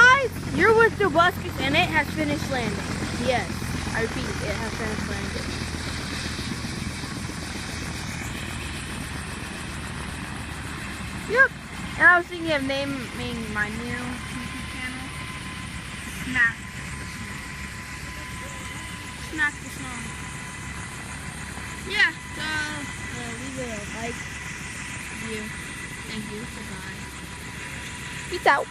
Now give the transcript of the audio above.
guys, you're with Dobuscus and it has finished landing. Yes, I repeat, it has finished landing. Yep. And I was thinking of naming my new YouTube channel Snack the Song. Yeah, so leave a like, review. Thank you. Goodbye. Peace out.